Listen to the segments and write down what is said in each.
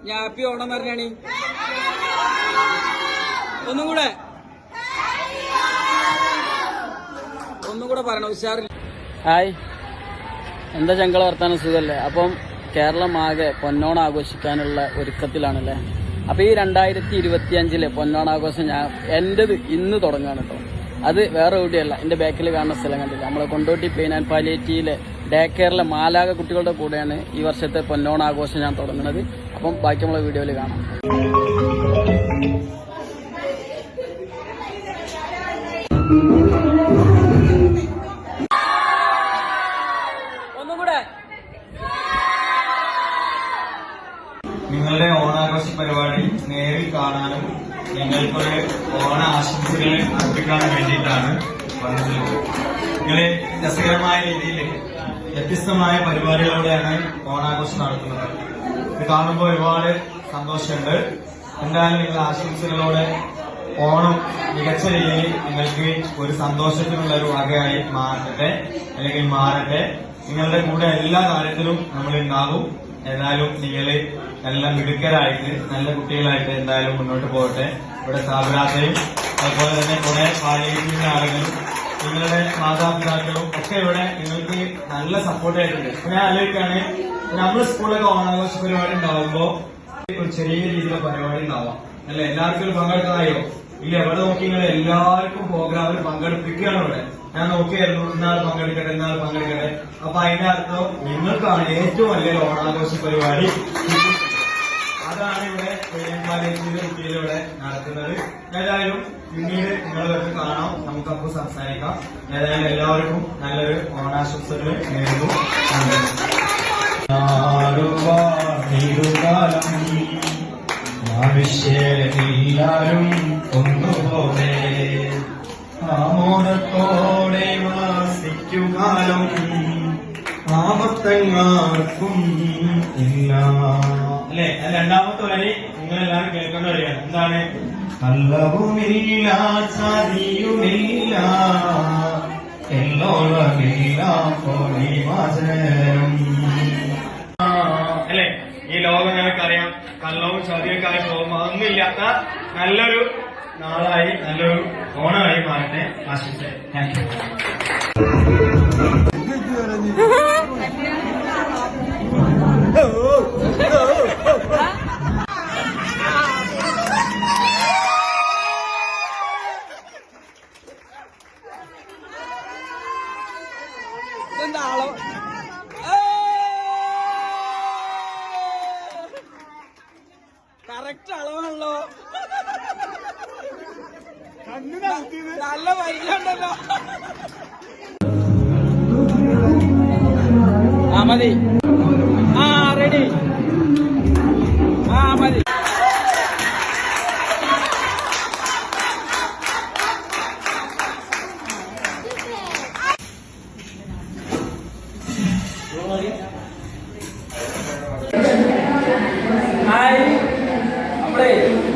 ഞാൻ ഹാപ്പി ഓണം പറഞ്ഞാണ്. ഒന്നും കൂടെ പറയണം, ഉഷാറില്ല. ഹായ്, എന്താ ചങ്കള വർത്താനം, സുഖല്ലേ? അപ്പം കേരളം ആകെ പൊന്നോണം ആഘോഷിക്കാനുള്ള ഒരുക്കത്തിലാണല്ലേ. അപ്പൊ ഈ 2025 പൊന്നോണാഘോഷം എന്റേത് ഇന്ന് തുടങ്ങാണ് കേട്ടോ. അത് വേറെ എവിടെയല്ല, എന്റെ ബാക്കിൽ കാണുന്ന സ്ഥലം കണ്ടില്ല, നമ്മളെ കൊണ്ടോട്ടി പെയിൻ ആൻഡ് പാലിയേറ്റീവിലെ ഡേ കെയറിലെ മാലാക കുട്ടികളുടെ കൂടെയാണ് ഈ വർഷത്തെ പൊന്നോണാഘോഷം ഞാൻ തുടങ്ങുന്നത്. അപ്പം ബാക്കി നമ്മളെ വീഡിയോയിൽ കാണാം. ഒന്നുകൂടെ നിങ്ങളുടെ ഓണാഘോഷ പരിപാടി നേരിൽ കാണാനും നിങ്ങൾക്കൊരു ഓണ ആശംസകൾ അർപ്പിക്കാനും വേണ്ടിയിട്ടാണ് വന്നത്. നിങ്ങളെ രസകരമായ രീതിയിൽ വ്യത്യസ്തമായ പരിപാടികളോടെയാണ് ഓണാഘോഷം നടത്തുന്നത്. ഇത് കാണുമ്പോൾ ഒരുപാട് സന്തോഷമുണ്ട്. എന്തായാലും നിങ്ങൾ ആശംസകളോടെ ഓണം മികച്ച രീതിയിൽ നിങ്ങൾക്ക് ഒരു സന്തോഷത്തിനുള്ള ഒരു വകയായി മാറട്ടെ, അല്ലെങ്കിൽ മാറട്ടെ. നിങ്ങളുടെ കൂടെ എല്ലാ കാര്യത്തിലും നമ്മളുണ്ടാകും. ഏതായാലും നിങ്ങൾ നല്ല മിടുക്കരായിട്ട് നല്ല കുട്ടികളായിട്ട് എന്തായാലും മുന്നോട്ട് പോകട്ടെ. ഇവിടെ സ്ഥാപനത്തെയും അതുപോലെ തന്നെ കുറെ പാലിയേറ്റീവിന്റെ ആളുകളും നിങ്ങളുടെ മാതാപിതാക്കളും ഒക്കെ ഇവിടെ നിങ്ങൾക്ക് നല്ല സപ്പോർട്ട് ആയിട്ടുണ്ട്. ഞാൻ ആലോചിക്കാണ്, നമ്മുടെ സ്കൂളിലൊക്കെ ഓണാഘോഷ പരിപാടി ഉണ്ടാവുമ്പോ ഒരു ചെറിയ രീതിയിലുള്ള പരിപാടി ഉണ്ടാവാം അല്ലെ? എല്ലാവർക്കും പങ്കെടുക്കാനായോ? ഇല്ല, എവിടെ നോക്കി നിങ്ങൾ എല്ലാവർക്കും പ്രോഗ്രാമിൽ പങ്കെടുപ്പിക്കുകയാണ്. ഇവിടെ ഞാൻ നോക്കിയായിരുന്നു, ഇന്നാൾ പങ്കെടുക്കട്ടെ. അപ്പൊ അതിന്റെ അർത്ഥം നിങ്ങൾക്കാണ് ഏറ്റവും വലിയ ഓണാഘോഷ പരിപാടി. അതാണ് ഇവിടെ കുട്ടികളിവിടെ നടത്തുന്നത്. ഏതായാലും പിന്നീട് നിങ്ങളൊക്കെ കാണാം, നമുക്കപ്പോൾ സംസാരിക്കാം. ഏതായാലും എല്ലാവർക്കും നല്ലൊരു ഓണാശംസകൾ നേരുന്നു. മനുഷ്യരെല്ലാരും ഒന്നുപോലെ ആമോദത്തോടെ വാസിക്കുകാലം ആപത്തങ്ങാർക്കും ഇല്ല. അല്ലെ, രണ്ടാമത്തെ വരി നിങ്ങളെല്ലാവരും കേൾക്കേണ്ട വരികയാണ്. എന്താണ്? കള്ളവുമില്ല, ചതിയുമില്ല, എല്ലോളമില്ല പൊളിവാചനം. അല്ലെ, ഈ ലോകം ഞങ്ങൾക്കറിയാം, കള്ളവും ചതിയൊക്കെ ആയി പോകുമ്പോൾ അതൊന്നുമില്ലാത്ത നല്ലൊരു നാളായി, നല്ലൊരു ഓണമായി മാറട്ടെ. ആശംസ. Thank you. കറക്റ്റ് അളവാണല്ലോ, നല്ല വൈകുണ്ടല്ലോ. ആ മതി, ആ റെഡി, ആ മതി.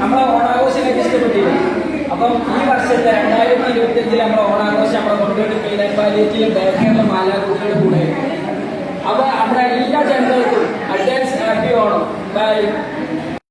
നമ്മളെ ഓണാഘോഷമൊക്കെ ഇഷ്ടപ്പെട്ടില്ല. അപ്പം ഈ വർഷത്തെ 2025 നമ്മളെ ഓണാഘോഷം നമ്മളെ കൊണ്ടോട്ടി പെയിൻ ആൻഡ് പാലിയേറ്റീവിലെ ബാക്കിയുള്ള മാലാകുട്ടികളുടെ കൂടെ. അപ്പൊ നമ്മുടെ എല്ലാ ജനങ്ങൾക്കും അഡ്വാൻസ് ഹാപ്പി ഓണം. ബൈ.